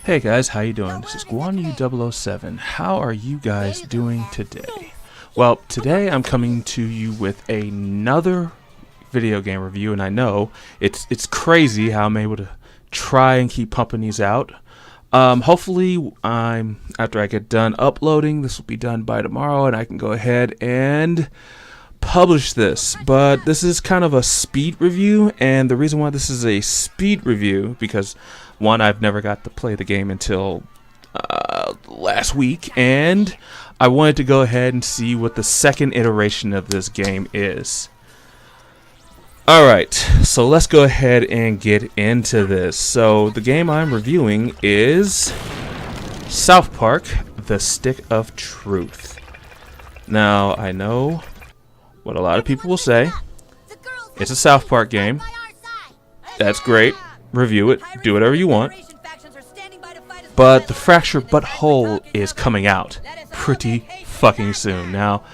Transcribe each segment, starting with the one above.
Hey guys, how you doing? This is Guanyu007. How are you guys doing today? Well, today I'm coming to you with another video game review, and I know it's crazy how I'm able to try and keep pumping these out. Hopefully, after I get done uploading, this will be done by tomorrow, and I can go ahead and publish this. But this is kind of a speed review, and the reason why this is a speed review because one, I've never got to play the game until last week, and I wanted to go ahead and see what the second iteration of this game is. Alright, so let's go ahead and get into this. So the game I'm reviewing is South Park: The Stick of Truth. Now, I know what a lot of people will say. It's a South Park game. That's great. Review it, do whatever you want, but the Fracture Butthole is coming out pretty fucking soon. Now,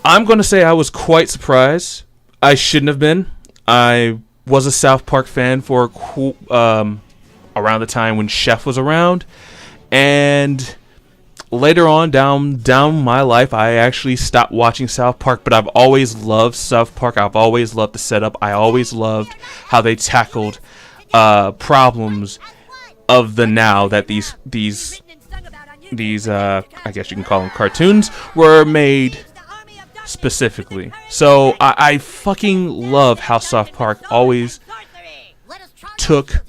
I'm going to say I was quite surprised. I shouldn't have been. I was a South Park fan for around the time when Chef was around, and later on down my life, I actually stopped watching South Park, but I've always loved South Park. I've always loved the setup. I always loved how they tackled problems of the now that these I guess you can call them cartoons were made specifically. So I fucking love how South Park always took,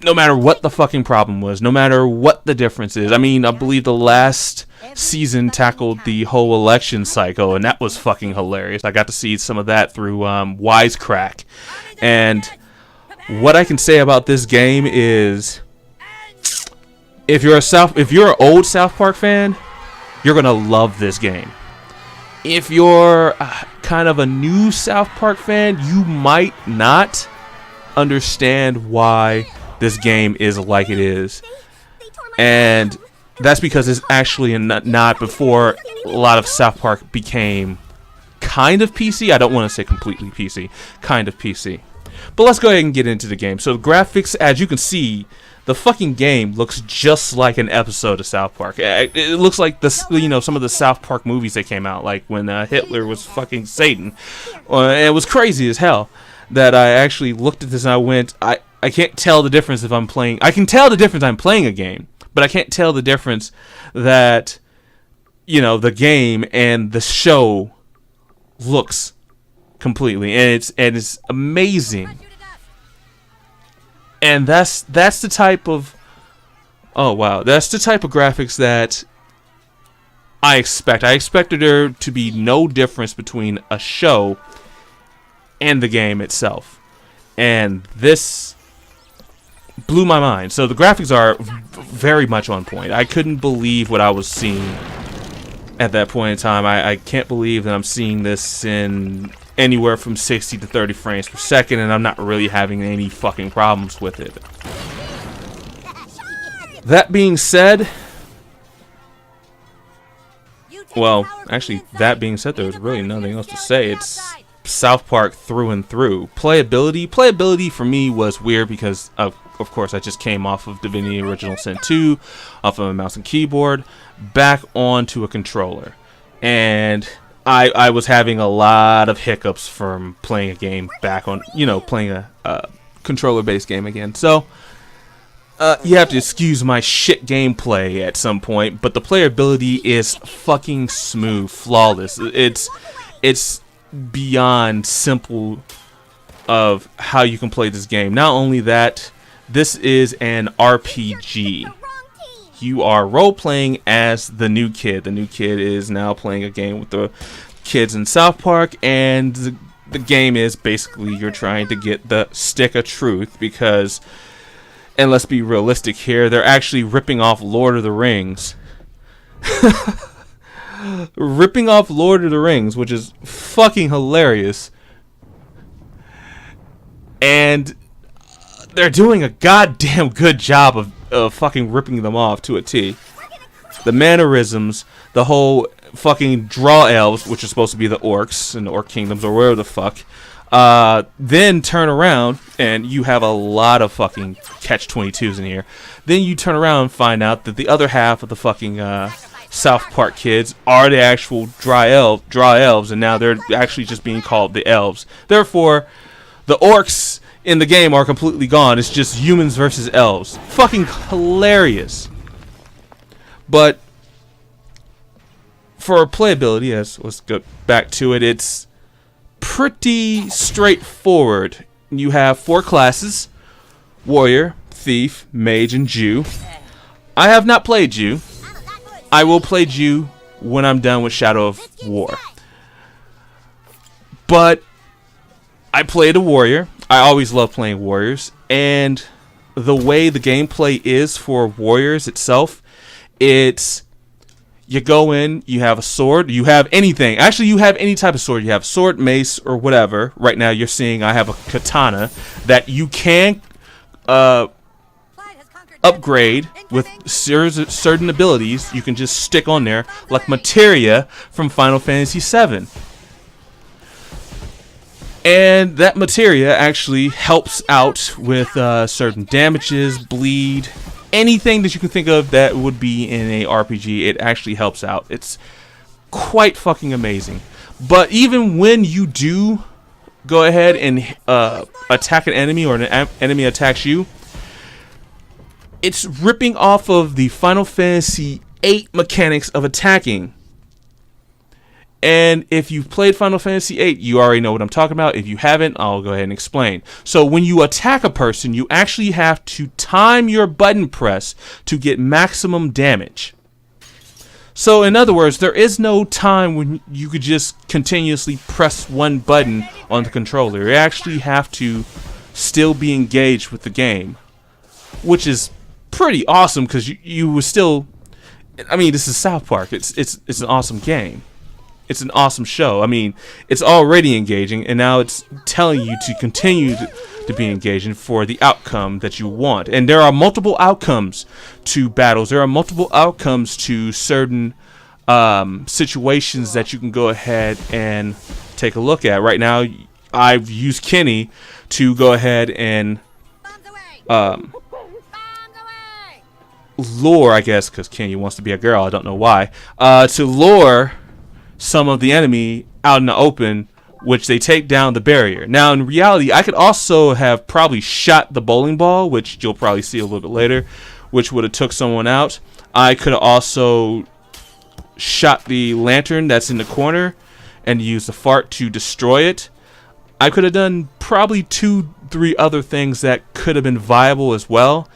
no matter what the fucking problem was, no matter what the difference is. I mean, I believe the last season tackled the whole election cycle, and that was fucking hilarious. I got to see some of that through Wisecrack. And what I can say about this game is, if you're an old South Park fan, you're gonna love this game. If you're kind of a new South Park fan, you might not understand why this game is like it is, and that's because it's actually not before a lot of South Park became kind of PC. I don't want to say completely PC, kind of PC. But let's go ahead and get into the game. So the graphics, as you can see, the fucking game looks just like an episode of South Park. It looks like some of the South Park movies that came out, like when Hitler was fucking Satan. It was crazy as hell that I actually looked at this and I went, I can't tell the difference if I'm playing. I can tell the difference I'm playing a game, but I can't tell the difference that, the game and the show looks completely, and it's amazing. And that's the type of that's the type of graphics that I expect. I expected there to be no difference between a show and the game itself, and this blew my mind. So the graphics are very much on point. I couldn't believe what I was seeing at that point in time. I can't believe that I'm seeing this in anywhere from 60 to 30 frames per second, and I'm not really having any fucking problems with it. That being said, there's really nothing else to say. It's South Park through and through. Playability for me was weird because of course I just came off of Divinity Original Sin 2, off of a mouse and keyboard, back onto a controller, and I was having a lot of hiccups from playing a game back on, playing a controller-based game again. So you have to excuse my shit gameplay at some point, but the playability is fucking smooth, flawless. It's beyond simple of how you can play this game. Not only that, this is an RPG. You are role-playing as the new kid. The new kid is now playing a game with the kids in South Park, and the game is basically you're trying to get the stick of truth because, and let's be realistic here, they're actually ripping off Lord of the Rings. Ripping off Lord of the Rings, which is fucking hilarious. And they're doing a goddamn good job of fucking ripping them off to a T. The mannerisms, the whole fucking draw elves, which are supposed to be the orcs and the orc kingdoms or whatever the fuck, Then turn around, and you have a lot of fucking catch-22s in here. Then you turn around and find out that the other half of the fucking South Park kids are the actual draw elves, and now they're actually just being called the elves. Therefore, the orcs in the game are completely gone. It's just humans versus elves. Fucking hilarious. But for playability, let's go back to it, it's pretty straightforward. You have 4 classes: warrior, thief, mage, and Jew. I have not played Jew. I will play Jew when I'm done with Shadow of War. But I played a warrior. I always love playing warriors, and the way the gameplay is for warriors itself, it's you go in, you have a sword, you have anything. Actually, you have any type of sword. You have sword, mace, or whatever. Right now, you're seeing I have a katana that you can upgrade with certain abilities. You can just stick on there, like materia from Final Fantasy VII. And that materia actually helps out with certain damages, bleed, anything that you can think of that would be in a RPG. It actually helps out. It's quite fucking amazing. But even when you do go ahead and attack an enemy, or an enemy attacks you, it's ripping off of the Final Fantasy VIII mechanics of attacking. And if you've played Final Fantasy VIII, you already know what I'm talking about. If you haven't, I'll go ahead and explain. So when you attack a person, you actually have to time your button press to get maximum damage. So in other words, there is no time when you could just continuously press one button on the controller. You actually have to still be engaged with the game, which is pretty awesome, because you were still, I mean, this is South Park. It's an awesome game. It's an awesome show. I mean, it's already engaging, and now it's telling you to continue to be engaging for the outcome that you want. And there are multiple outcomes to battles. There are multiple outcomes to certain situations that you can go ahead and take a look at. Right now, I've used Kenny to go ahead and lure, I guess, because Kenny wants to be a girl. I don't know why. To lure some of the enemy out in the open, which they take down the barrier. Now, in reality, I could also have probably shot the bowling ball, which you'll probably see a little bit later, which would have took someone out. I could have also shot the lantern that's in the corner and used the fart to destroy it. I could have done probably 2-3 other things that could have been viable as well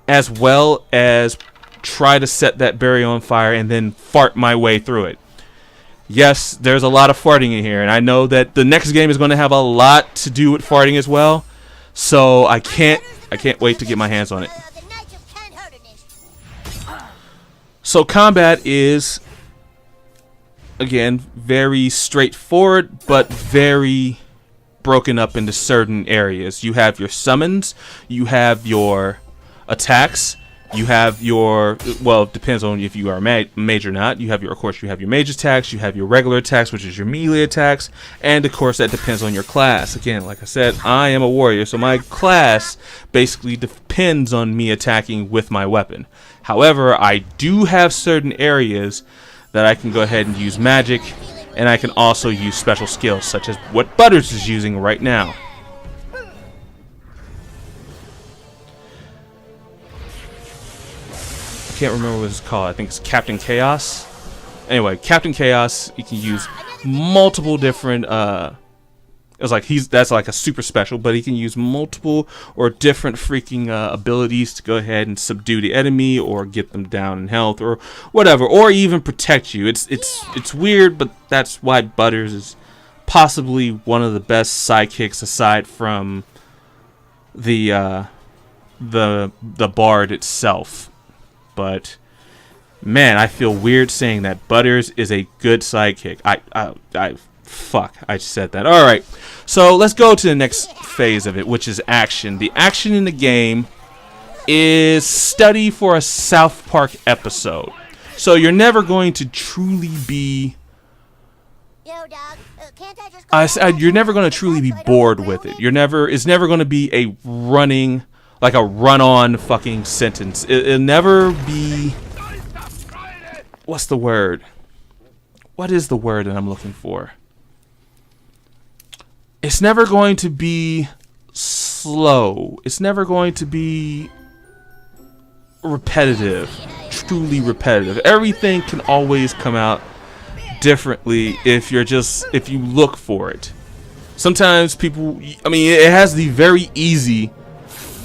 as try to set that barrier on fire and then fart my way through it. Yes, there's a lot of farting in here, and I know that the next game is going to have a lot to do with farting as well. So I can't wait to get my hands on it. So combat is, again, very straightforward, but very broken up into certain areas. You have your summons, you have your attacks, you have your, well, it depends on if you are mage or not. You have your, of course, you have your mage attacks, you have your regular attacks, which is your melee attacks, and of course that depends on your class. Again, like I said, I am a warrior, so my class basically depends on me attacking with my weapon. However, I do have certain areas that I can go ahead and use magic, and I can also use special skills, such as what Butters is using right now. Can't remember what it's called. I think it's Captain Chaos. Anyway, Captain Chaos, you can use multiple different it's like that's like a super special, but he can use multiple or different freaking abilities to go ahead and subdue the enemy or get them down in health or whatever, or even protect you. It's weird, but that's why Butters is possibly one of the best sidekicks aside from the Bard itself. But man, I feel weird saying that Butters is a good sidekick. Fuck, I just said that. Alright, so let's go to the next phase of it, which is action. The action in the game is study for a South Park episode. So you're never going to truly be I said you're never going to truly be bored with it. It's never going to be a run-on fucking sentence. It'll never be. What's the word? What is the word that I'm looking for? It's never going to be slow. It's never going to be repetitive, truly repetitive. Everything can always come out differently if you look for it. Sometimes people, it has the very easy.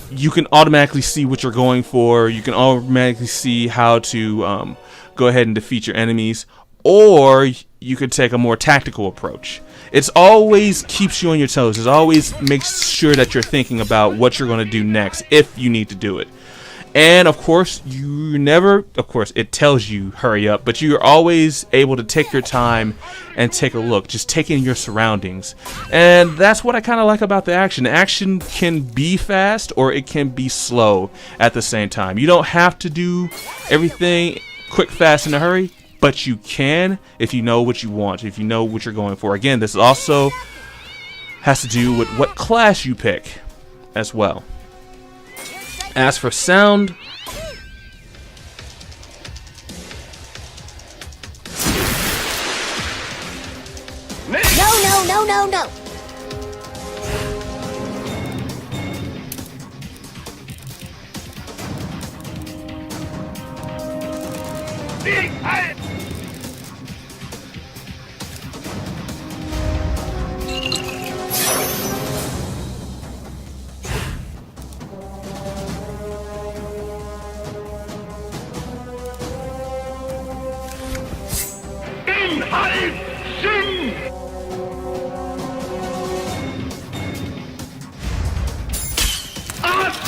You can automatically see what you're going for. You can automatically see how to go ahead and defeat your enemies, or you could take a more tactical approach. It's always keeps you on your toes. It always makes sure that you're thinking about what you're going to do next if you need to do it. And of course, it tells you hurry up, but you're always able to take your time and take a look, just take in your surroundings. And that's what I kind of like about the action. The action can be fast or it can be slow at the same time. You don't have to do everything quick, fast, in a hurry, but you can if you know what you want, if you know what you're going for. Again, this also has to do with what class you pick as well. As for sound, No.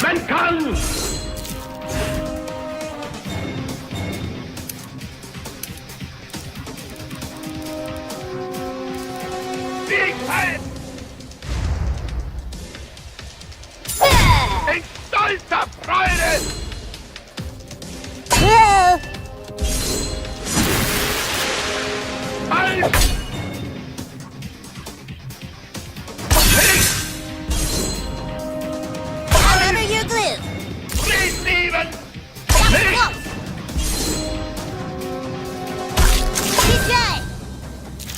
Man kann! In stolzer Freude!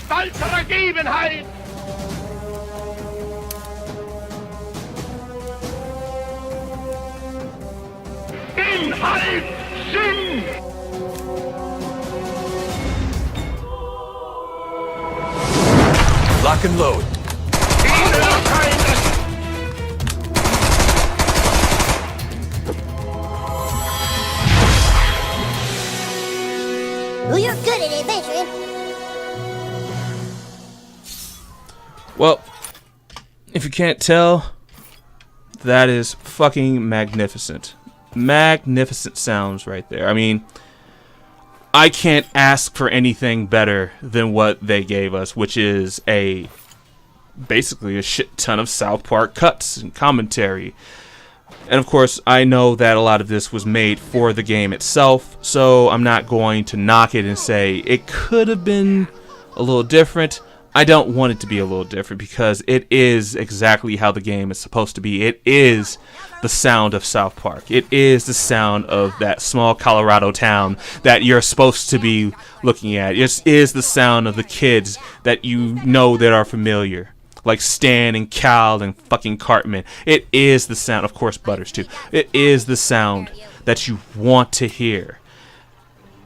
Stolzer Ergebenheit! Inhalt Sinn! Lock and load. Well, you're good at adventuring. well, if you can't tell, that is fucking magnificent. Magnificent sounds right there. I mean, I can't ask for anything better than what they gave us, which is basically a shit ton of South Park cuts and commentary. And of course, I know that a lot of this was made for the game itself, so I'm not going to knock it and say it could have been a little different. I don't want it to be a little different because it is exactly how the game is supposed to be. It is the sound of South Park. It is the sound of that small Colorado town that you're supposed to be looking at. It is the sound of the kids that you know that are familiar, like Stan and Cal and fucking Cartman. It is the sound, of course Butters too. It is the sound that you want to hear.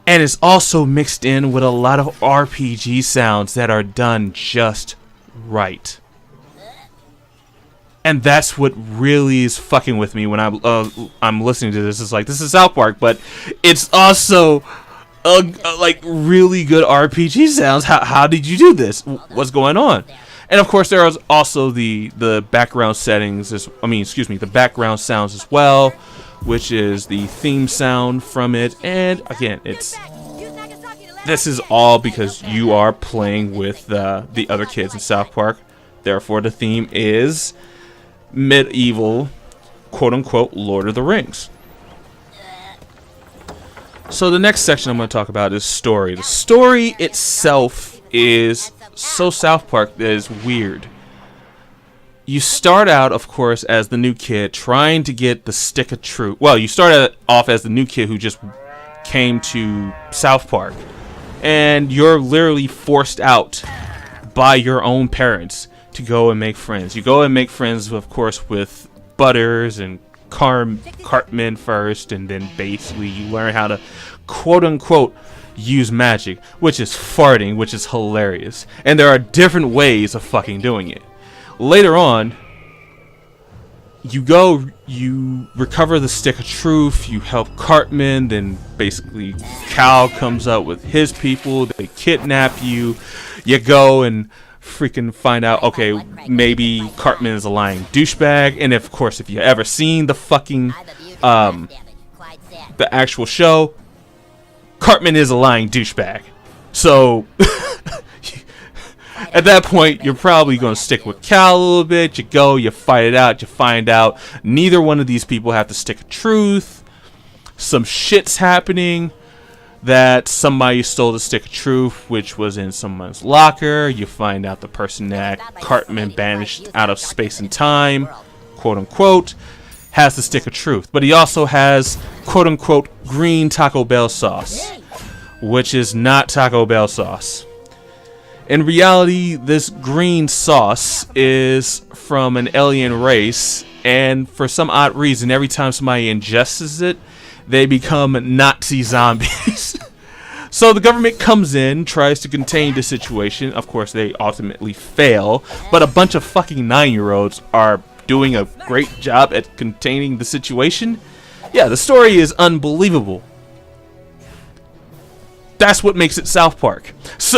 And it's also mixed in with a lot of RPG sounds that are done just right. And that's what really is fucking with me when I'm listening to this. It's like, this is South Park, but it's also like really good RPG sounds. How did you do this? What's going on? And of course, there is also the background settings. The background sounds as well, which is the theme sound from it. And again, this is all because you are playing with the other kids in South Park. Therefore, the theme is medieval, quote-unquote, Lord of the Rings. So the next section I'm going to talk about is story. The story itself is so South Park that is weird. You start out, of course, as the new kid trying to get the stick of truth. Well, you start off as the new kid who just came to South Park, and you're literally forced out by your own parents to go and make friends. You go and make friends, of course, with Butters and Cartman first, and then basically you learn how to quote-unquote use magic, which is farting, which is hilarious. And there are different ways of fucking doing it. Later on, you recover the stick of truth, you help Cartman, then basically Cal comes up with his people, they kidnap you, you go and freaking find out, okay, maybe Cartman is a lying douchebag, and of course, if you ever seen the fucking, the actual show, Cartman is a lying douchebag. So, at that point, you're probably going to stick with Cal a little bit. You go, you fight it out, you find out neither one of these people have the stick of truth. Some shit's happening that somebody stole the stick of truth, which was in someone's locker. You find out the person that Cartman banished out of space and time, quote unquote, has the stick of truth. But he also has, quote unquote, green Taco Bell sauce, which is not Taco Bell sauce. In reality, this green sauce is from an alien race, and for some odd reason, every time somebody ingests it, they become Nazi zombies. So the government comes in, tries to contain the situation. Of course, they ultimately fail, but a bunch of fucking 9-year-olds are doing a great job at containing the situation. Yeah, the story is unbelievable. That's what makes it South Park. So...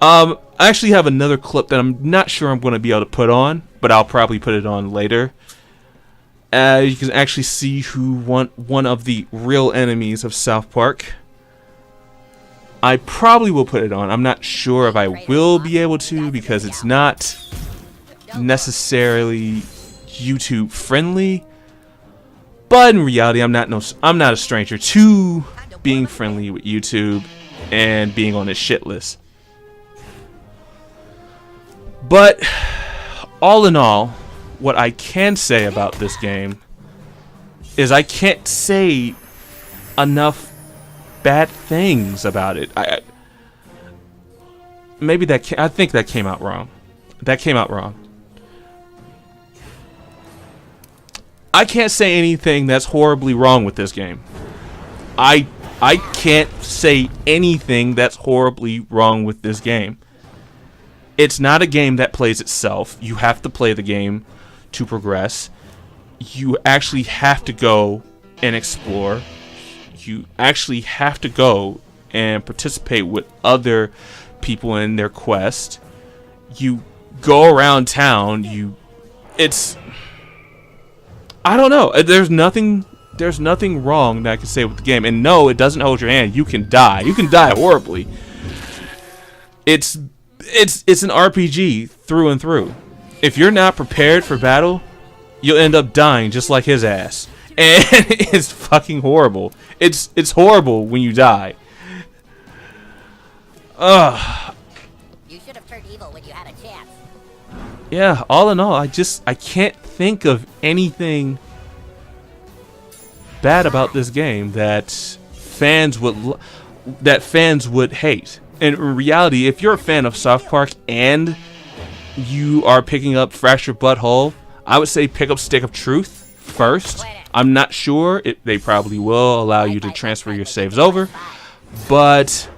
I actually have another clip that I'm not sure I'm going to be able to put on, but I'll probably put it on later. You can actually see who one of the real enemies of South Park. I probably will put it on. I'm not sure if I will be able to because it's not necessarily YouTube friendly. But in reality, I'm not a stranger to being friendly with YouTube and being on this shit list. But, all in all, what I can say about this game is I can't say enough bad things about it. I think that came out wrong. That came out wrong. I can't say anything that's horribly wrong with this game. I can't say anything that's horribly wrong with this game. It's not a game that plays itself. You have to play the game to progress. You actually have to go and explore. You actually have to go and participate with other people in their quest. You go around town. I don't know. There's nothing wrong that I can say with the game. And no, it doesn't hold your hand. You can die. You can die horribly. It's an RPG through and through. If you're not prepared for battle, you'll end up dying just like his ass. And it's fucking horrible. It's horrible when you die. You should have turned evil when you had a chance. Yeah, all in all, I can't think of anything bad about this game that fans would hate. And in reality, if you're a fan of South Park and you are picking up Fractured Butthole, I would say pick up Stick of Truth first. I'm not sure. They probably will allow you to transfer your saves over. But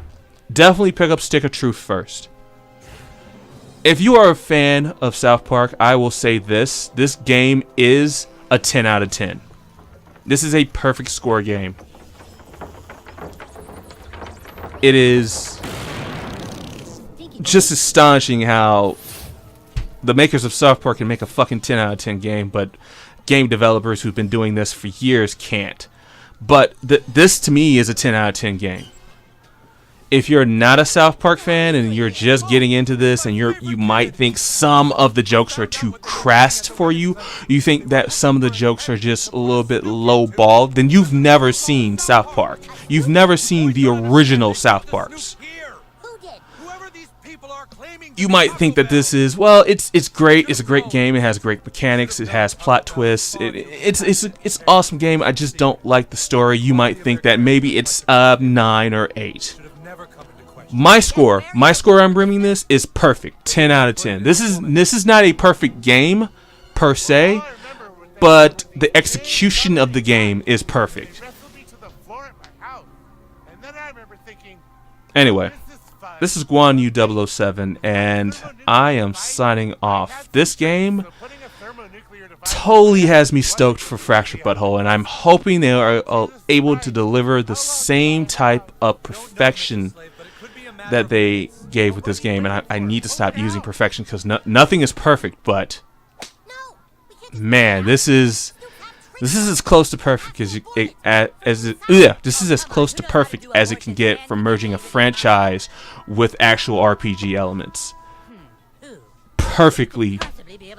definitely pick up Stick of Truth first. If you are a fan of South Park, I will say this. This game is a 10 out of 10. This is a perfect score game. It is just astonishing how the makers of South Park can make a fucking 10 out of 10 game, but game developers who've been doing this for years can't. But this to me is a 10 out of 10 game. If you're not a South Park fan and you're just getting into this and you might think some of the jokes are too crass for you, you think that some of the jokes are just a little bit low-balled, then you've never seen South Park. You've never seen the original South Parks. you might think that this is, well, it's great. It's a great game. It has great mechanics. It has plot twists. It's an awesome game. I just don't like the story. You might think that maybe it's 9 or 8. My score I'm bringing this is perfect. 10 out of 10. This is not a perfect game per se, but the execution of the game is perfect. Anyway, this is Guan Yu 007, and I am signing off. This game totally has me stoked for Fractured Butthole, and I'm hoping they are able to deliver the same type of perfection that they gave with this game. And I need to stop using perfection because nothing is perfect, but man, this is as close to perfect as this is as close to perfect as it can get for merging a franchise with actual RPG elements. Perfectly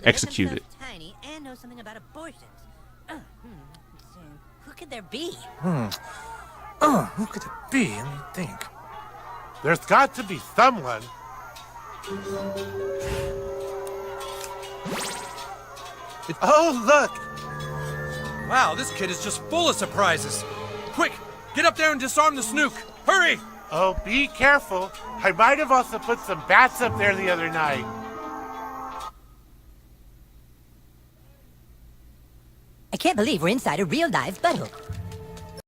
executed. Who could there be? Who could it be? Let me think. There's got to be someone. Oh, look! Wow, this kid is just full of surprises. Quick, get up there and disarm the snook. Hurry! Oh, be careful. I might have also put some bats up there the other night. I can't believe we're inside a real live butthole.